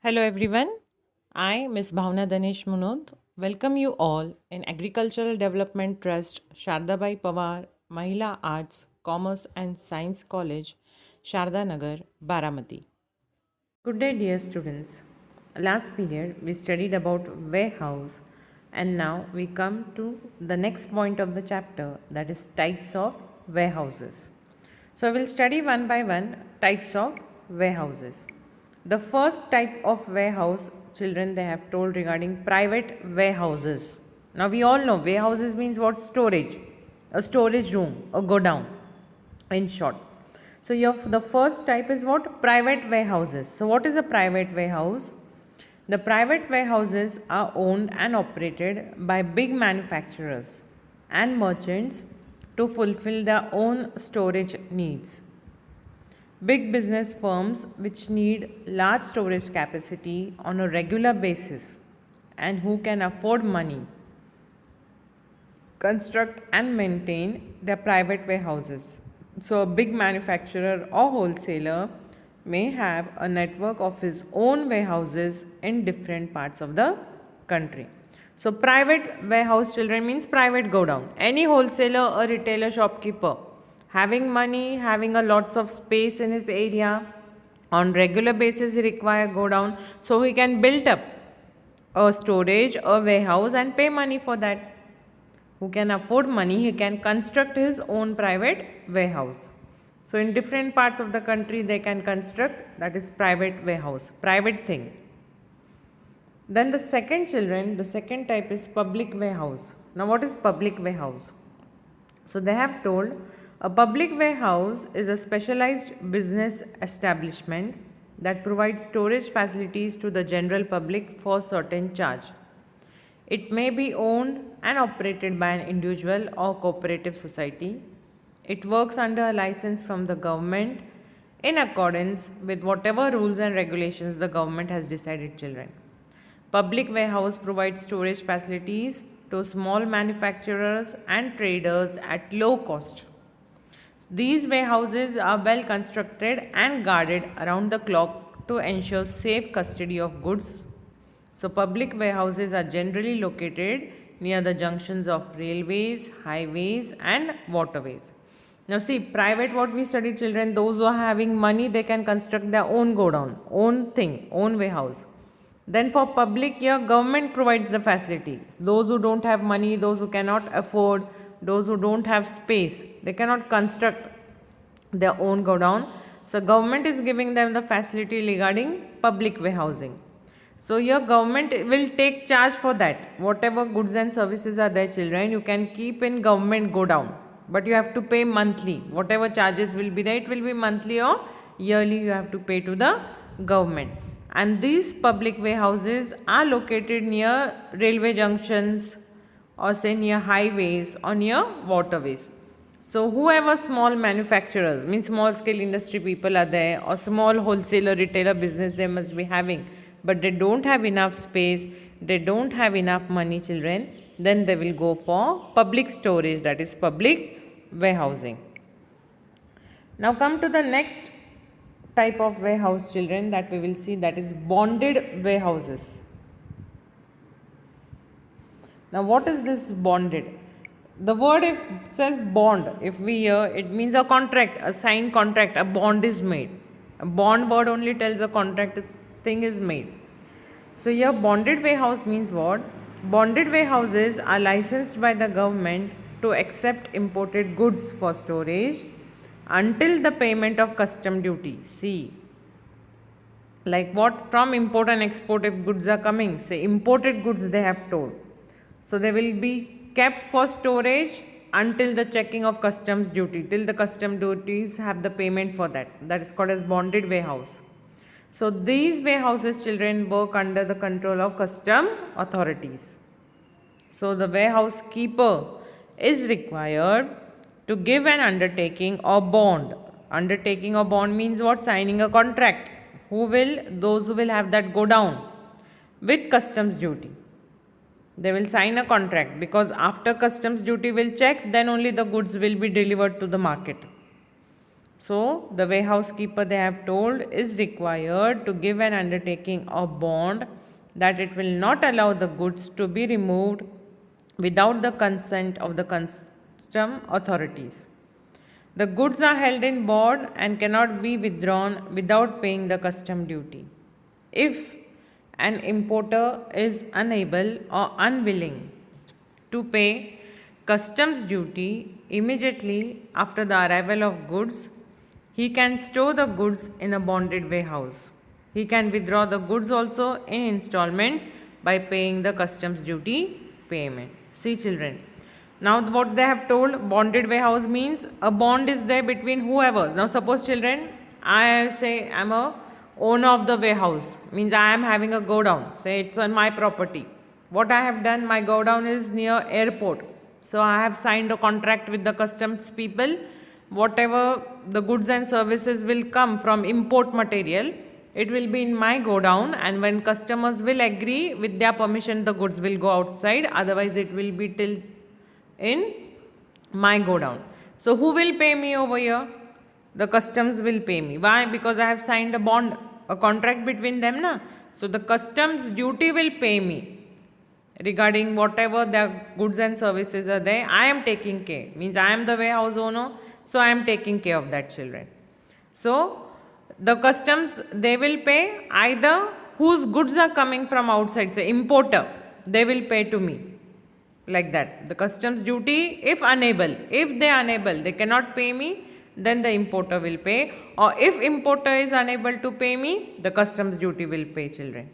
Hello everyone. I, Ms. Bhavna Danesh Munod, welcome you all in Agricultural Development Trust, Shardabai Pawar, Mahila Arts, Commerce and Science College, Sharda Nagar, Baramati. Good day, dear students. Last period we studied about warehouse, and now we come to the next point of the chapter, that is types of warehouses. So we'll study one by one types of warehouses. The first type of warehouse, children, they have told regarding private warehouses. Now we all know warehouses means what? Storage, a storage room, a godown in short. So the first type is what? Private warehouses. So what is a private warehouse? The private warehouses are owned and operated by big manufacturers and merchants to fulfill their own storage needs. Big business firms which need large storage capacity on a regular basis and who can afford money construct and maintain their private warehouses. So, a big manufacturer or wholesaler may have a network of his own warehouses in different parts of the country. So, private warehouse, children, means private godown. Any wholesaler or retailer shopkeeper having money, having a lots of space in his area, on regular basis he require godown, so he can build up a storage, a warehouse and pay money for that. Who can afford money, he can construct his own private warehouse. So in different parts of the country they can construct, that is private warehouse, private thing. Then the second type is public warehouse. Now what is public warehouse? So they have told a public warehouse is a specialized business establishment that provides storage facilities to the general public for certain charge. It may be owned and operated by an individual or cooperative society. It works under a license from the government in accordance with whatever rules and regulations the government has decided, children. Public warehouse provides storage facilities to small manufacturers and traders at low cost. These warehouses are well constructed and guarded around the clock to ensure safe custody of goods. So, public warehouses are generally located near the junctions of railways, highways and waterways. Now see, private, what we study, children, those who are having money, they can construct their own godown, own thing, own warehouse. Then for public, here government provides the facility. Those who don't have money, those who cannot afford, those who don't have space, they cannot construct their own godown. So government is giving them the facility regarding public warehousing. So your government will take charge for that. Whatever goods and services are there, children, you can keep in government godown, but you have to pay monthly. Whatever charges will be there, it will be monthly or yearly you have to pay to the government. And these public warehouses are located near railway junctions or say near highways or near waterways. So whoever small manufacturers, means small scale industry people are there, or small wholesaler retailer business they must be having, but they don't have enough space, they don't have enough money, children, then they will go for public storage, that is public warehousing. Now come to the next type of warehouse, children, that we will see, that is bonded warehouses. Now what is this bonded? The word itself, bond, if we hear, it means a contract, a signed contract, a bond is made. A bond word only tells a contract thing is made. So here bonded warehouse means what? Bonded warehouses are licensed by the government to accept imported goods for storage until the payment of custom duty. See, like what? From import and export, if goods are coming, say imported goods they have told. So they will be kept for storage until the checking of customs duty, till the custom duties have the payment for that. That is called as bonded warehouse. So these warehouses, children, work under the control of custom authorities. So the warehouse keeper is required to give an undertaking or bond. Undertaking or bond means what? Signing a contract. Those who will have that go down with customs duty. They will sign a contract, because after customs duty will check, then only the goods will be delivered to the market. So the warehouse keeper, they have told, is required to give an undertaking or bond that it will not allow the goods to be removed without the consent of the custom authorities. The goods are held in bond and cannot be withdrawn without paying the custom duty. If an importer is unable or unwilling to pay customs duty immediately after the arrival of goods, he can store the goods in a bonded warehouse. He can withdraw the goods also in installments by paying the customs duty payment. See children. Now what they have told, bonded warehouse means a bond is there between whoever. Now suppose children, I say I am a owner of the warehouse, means I am having a godown, say it's on my property. What I have done, my godown is near airport. So I have signed a contract with the customs people. Whatever the goods and services will come from import material, it will be in my godown, and when customers will agree with their permission, the goods will go outside, otherwise it will be till in my godown. So who will pay me over here? The customs will pay me. Why? Because I have signed a bond, a contract between them, na? So the customs duty will pay me regarding whatever their goods and services are there. I am taking care, means I am the warehouse owner, so I am taking care of that children. So the customs, they will pay either whose goods are coming from outside, say importer, they will pay to me, like that. The customs duty, if they are unable, they cannot pay me, then the importer will pay, or if importer is unable to pay me, the customs duty will pay children.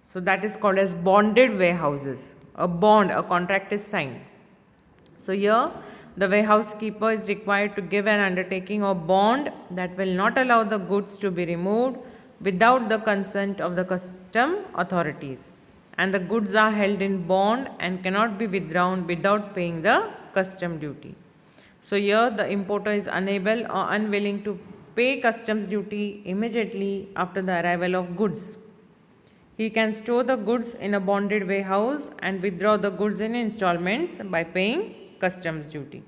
So that is called as bonded warehouses. A bond, a contract is signed. So here the warehouse keeper is required to give an undertaking or bond that will not allow the goods to be removed without the consent of the custom authorities, and the goods are held in bond and cannot be withdrawn without paying the custom duty. So here the importer is unable or unwilling to pay customs duty immediately after the arrival of goods. He can store the goods in a bonded warehouse and withdraw the goods in installments by paying customs duty.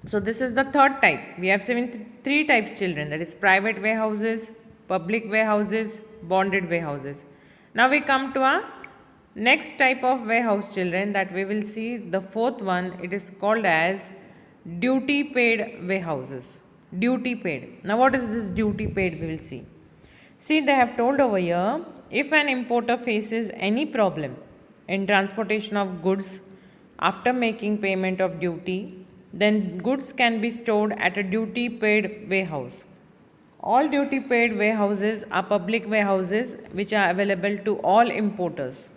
So this is the third type. We have three types children, that is private warehouses, public warehouses, bonded warehouses. Now we come to our next type of warehouse children, that we will see the fourth one. It is called as duty paid warehouses. Duty paid. Now what is this duty paid, we will see. See, they have told over here, if an importer faces any problem in transportation of goods after making payment of duty, then goods can be stored at a duty paid warehouse. All duty paid warehouses are public warehouses which are available to all importers.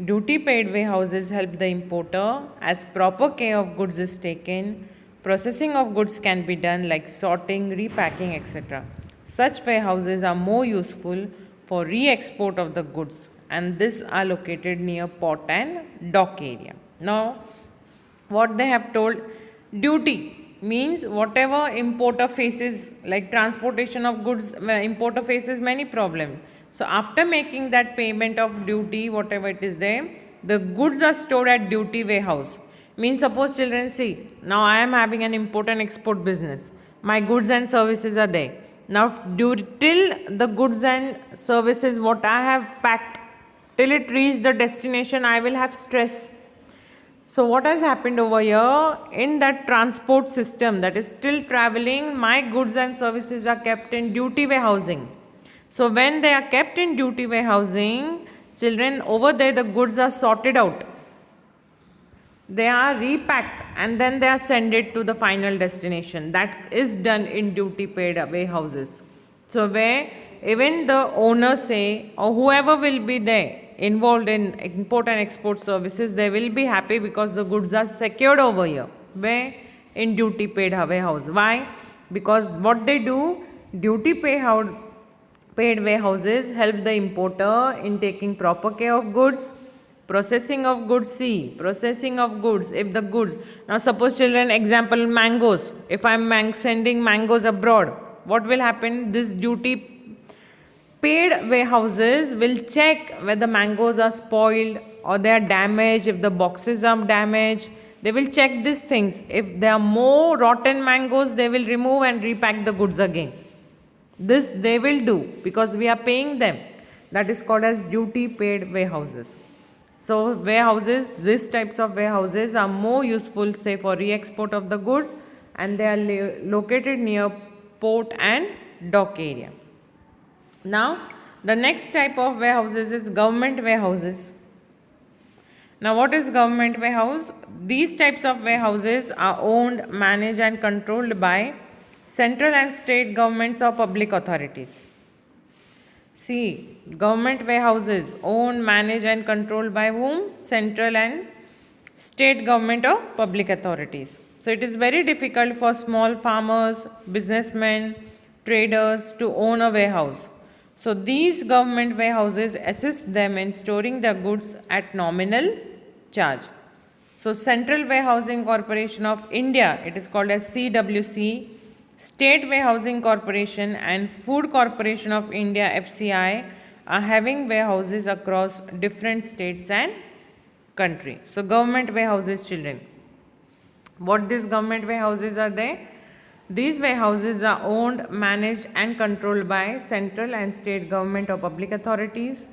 Duty paid warehouses help the importer as proper care of goods is taken. Processing of goods can be done like sorting, repacking, etc. Such warehouses are more useful for re-export of the goods, and these are located near port and dock area. Now, what they have told, duty means whatever importer faces, like transportation of goods, importer faces many problems. So after making that payment of duty, whatever it is there, the goods are stored at duty warehouse. Means suppose children, see, now I am having an import and export business. My goods and services are there. Now till the goods and services what I have packed, till it reach the destination, I will have stress. So what has happened over here, in that transport system that is still traveling, my goods and services are kept in duty warehousing. So when they are kept in duty warehousing, children, over there the goods are sorted out. They are repacked and then they are sent it to the final destination. That is done in duty paid warehouses. So where even the owner say, or whoever will be there involved in import and export services, they will be happy because the goods are secured over here. Where? In duty paid warehouse. Why? Because what they do, duty paid warehouses help the importer in taking proper care of goods. Processing of goods, see, processing of goods, if the goods, now suppose children, example mangoes, if I am sending mangoes abroad, what will happen? This duty paid warehouses will check whether mangoes are spoiled or they are damaged. If the boxes are damaged, They will check these things. If there are more rotten mangoes, they will remove and repack the goods again. This they will do because we are paying them. That is called as duty paid warehouses. So warehouses, these types of warehouses are more useful say for re-export of the goods, and they are located near port and dock area. Now the next type of warehouses is government warehouses. Now what is government warehouse? These types of warehouses are owned, managed and controlled by central and state governments or public authorities. See, government warehouses owned, managed and controlled by whom? Central and state government or public authorities. So it is very difficult for small farmers, businessmen, traders to own a warehouse. So these government warehouses assist them in storing their goods at nominal charge. So Central Warehousing Corporation of India, it is called as CWC, State Warehousing Corporation and Food Corporation of India FCI are having warehouses across different states and country. So government warehouses, children. What these government warehouses are they? These warehouses are owned, managed and controlled by central and state government or public authorities.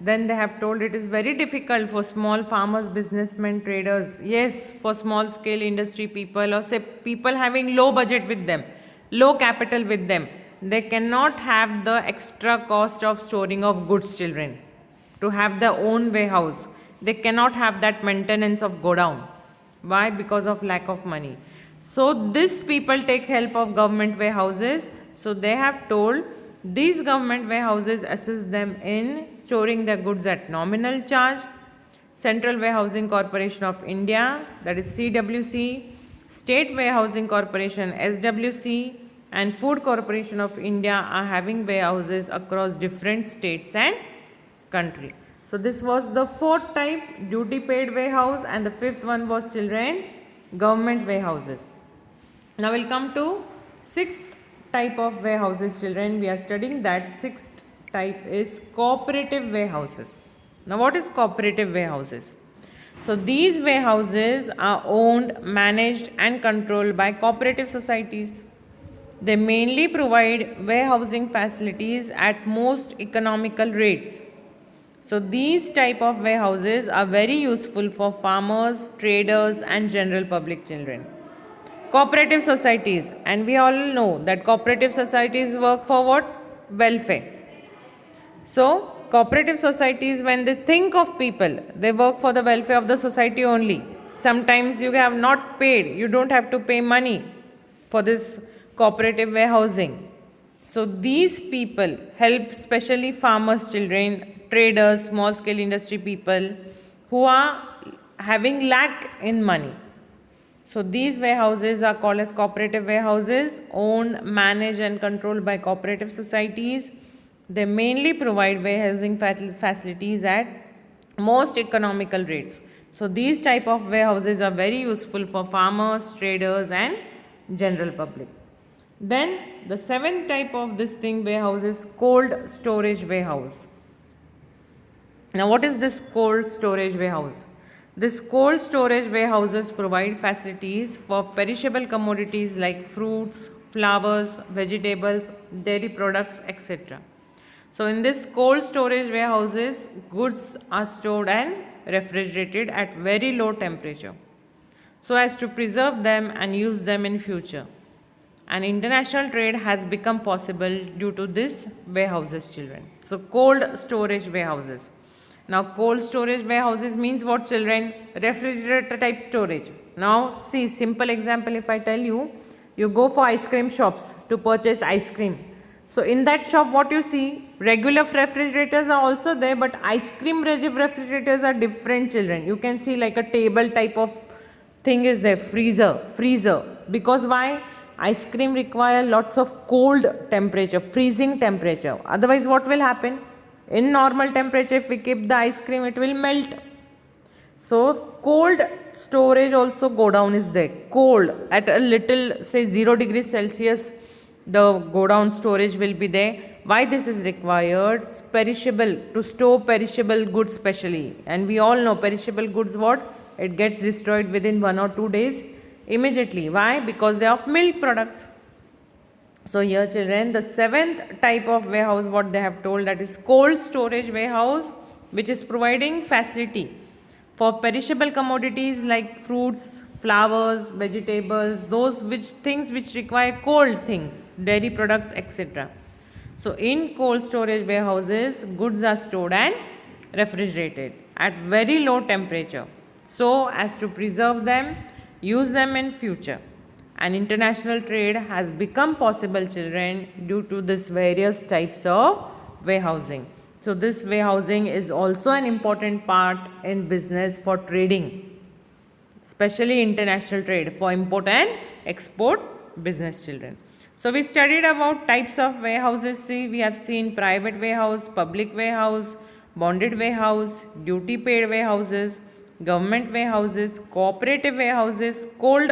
Then they have told it is very difficult for small farmers, businessmen, traders, yes, for small scale industry people or say people having low budget with them, low capital with them. They cannot have the extra cost of storing of goods, children. To have their own warehouse, they cannot have that maintenance of go down. Why? Because of lack of money. So these people take help of government warehouses. So they have told these government warehouses assist them in storing their goods at nominal charge. Central Warehousing Corporation of India, that is CWC, State Warehousing Corporation SWC and Food Corporation of India are having warehouses across different states and country. So this was the fourth type, duty paid warehouse, and the fifth one was, children, government warehouses. Now we'll come to sixth type of warehouses, children. We are studying that. Sixth type is cooperative warehouses. Now what is cooperative warehouses? So these warehouses are owned, managed and controlled by cooperative societies. They mainly provide warehousing facilities at most economical rates. So these type of warehouses are very useful for farmers, traders and general public, children. Cooperative societies, and we all know that cooperative societies work for what? Welfare. So cooperative societies, when they think of people, they work for the welfare of the society only. Sometimes you have not paid, you don't have to pay money for this cooperative warehousing. So these people help especially farmers, children, traders, small scale industry people who are having lack in money. So these warehouses are called as cooperative warehouses, owned, managed and controlled by cooperative societies. They mainly provide warehousing facilities at most economical rates. So these type of warehouses are very useful for farmers, traders and general public. Then the seventh type of this thing warehouse is cold storage warehouse. Now what is this cold storage warehouse? This cold storage warehouses provide facilities for perishable commodities like fruits, flowers, vegetables, dairy products, etc. So in this cold storage warehouses, goods are stored and refrigerated at very low temperature so as to preserve them and use them in future. And international trade has become possible due to this warehouses, children. So cold storage warehouses. Now cold storage warehouses means what, children? Refrigerator type storage. Now see, simple example, if I tell you, you go for ice cream shops to purchase ice cream. So in that shop what you see, regular refrigerators are also there, but ice cream refrigerators are different, children. You can see like a table type of thing is there, freezer. Because why? Ice cream require lots of cold temperature, freezing temperature. Otherwise what will happen? In normal temperature, if we keep the ice cream, it will melt. So cold storage also go down is there. Cold at a little, say 0 degrees Celsius, the go down storage will be there. Why this is required? Perishable, to store perishable goods specially. And we all know perishable goods what? it gets destroyed within 1 or 2 days immediately. Why? Because they are of milk products. So here children, the seventh type of warehouse what they have told, that is cold storage warehouse, which is providing facility for perishable commodities like fruits, flowers, vegetables, those things which require cold things, dairy products, etc. So in cold storage warehouses, goods are stored and refrigerated at very low temperature so as to preserve them, use them in future. And international trade has become possible, children, due to this various types of warehousing. So this warehousing is also an important part in business for trading, especially international trade for import and export business, children. So we studied about types of warehouses. See, we have seen private warehouse, public warehouse, bonded warehouse, duty paid warehouses, government warehouses, cooperative warehouses, cold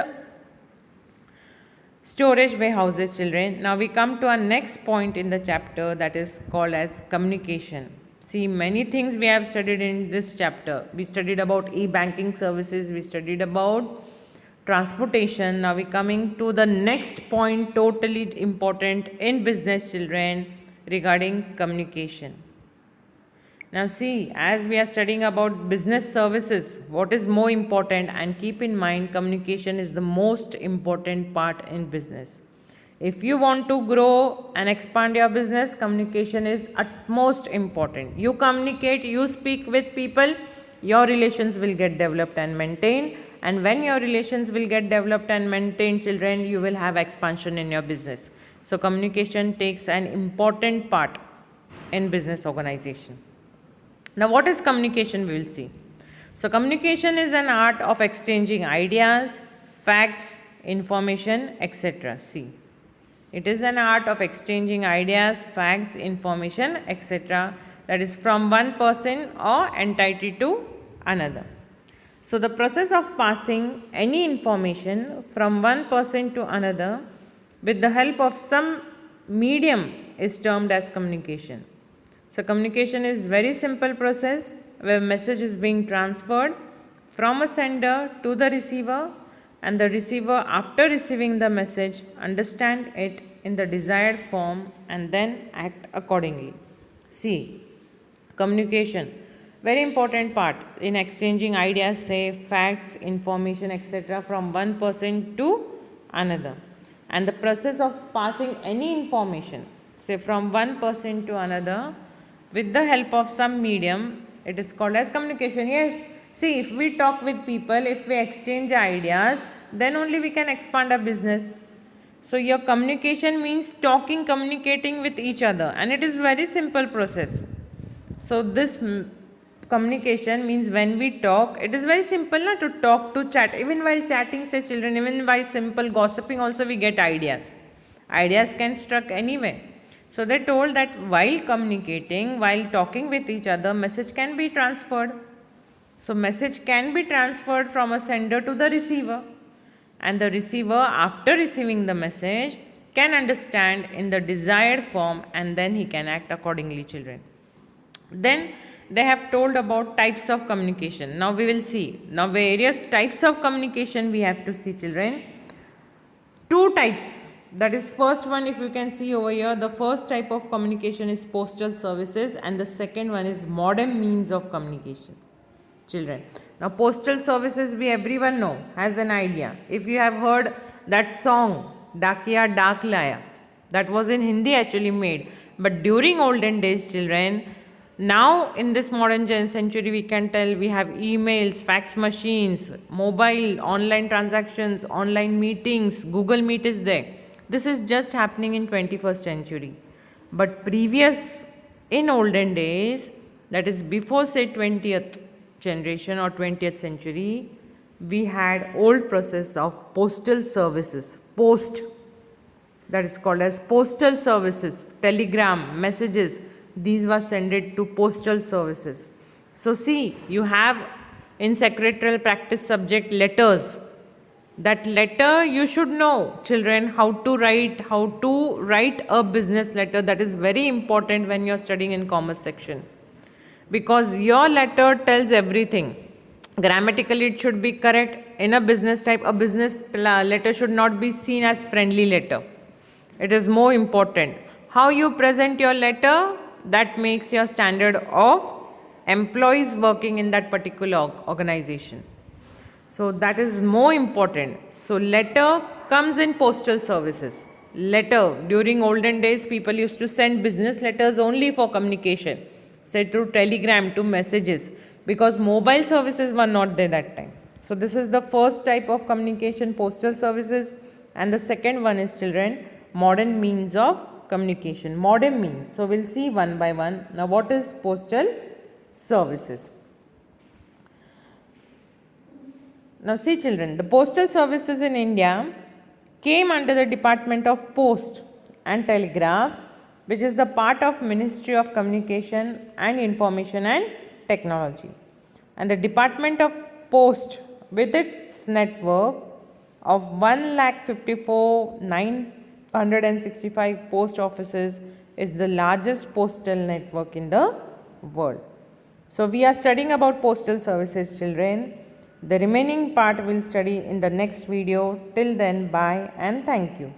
storage warehouses, children. Now we come to our next point in the chapter, that is called as communication. See, many things we have studied in this chapter. We studied about e-banking services, we studied about transportation. Now we coming to the next point, totally important in business, children, regarding communication. Now see, as we are studying about business services, what is more important, and keep in mind communication is the most important part in business. If you want to grow and expand your business, communication is utmost important. You communicate, you speak with people, your relations will get developed and maintained. And when your relations will get developed and maintained, children, you will have expansion in your business. So communication takes an important part in business organization. Now what is communication, we will see. So communication is an art of exchanging ideas, facts, information, etc. See, it is an art of exchanging ideas, facts, information, etc. that is from one person or entity to another. So the process of passing any information from one person to another with the help of some medium is termed as communication. So communication is very simple process where message is being transferred from a sender to the receiver, and the receiver, after receiving the message, understand it in the desired form and then act accordingly. See, communication, very important part in exchanging ideas, say facts, information, etc. from one person to another. And the process of passing any information, say from one person to another, with the help of some medium, it is called as communication. Yes, see, if we talk with people, if we exchange ideas, then only we can expand our business. So your communication means talking, communicating with each other, and it is very simple process. So this communication means when we talk, it is very simple na, to talk, to chat. Even while chatting, say children, even by simple gossiping also we get ideas. Ideas can struck anywhere. So they told that while communicating, while talking with each other, message can be transferred. So message can be transferred from a sender to the receiver, and the receiver, after receiving the message, can understand in the desired form, and then he can act accordingly, children. Then they have told about types of communication. Now we will see. Now various types of communication we have to see, children. Two types. That is, first one, if you can see over here, the first type of communication is postal services, and the second one is modern means of communication, children. Now postal services, we everyone know, has an idea. If you have heard that song Dakiya Dak Laya, that was in Hindi actually made, but during olden days, children, now in this modern century we can tell we have emails, fax machines, mobile, online transactions, online meetings, Google Meet is there. This is just happening in 21st century. But previous, in olden days, that is before say 20th generation or 20th century, we had old process of postal services, post, that is called as postal services, telegram, messages, these were sent to postal services. So see, you have in secretarial practice subject letters. That letter you should know, children, how to write a business letter. That is very important when you are studying in commerce section, because your letter tells everything. Grammatically, it should be correct. In a business type, a business letter should not be seen as friendly letter. It is more important. How you present your letter, that makes your standard of employees working in that particular organization. So that is more important. So letter comes in postal services. Letter, during olden days, people used to send business letters only for communication, say through telegram to messages, because mobile services were not there that time. So this is the first type of communication, postal services, and the second one is, children, modern means of communication. Modern means. So we'll see one by one. Now what is postal services? Now see, children, the postal services in India came under the Department of Post and Telegraph, which is the part of Ministry of Communication and Information and Technology. And the Department of Post, with its network of 1,54,965 post offices, is the largest postal network in the world. So we are studying about postal services, children. The remaining part we'll study in the next video. Till then, bye and thank you.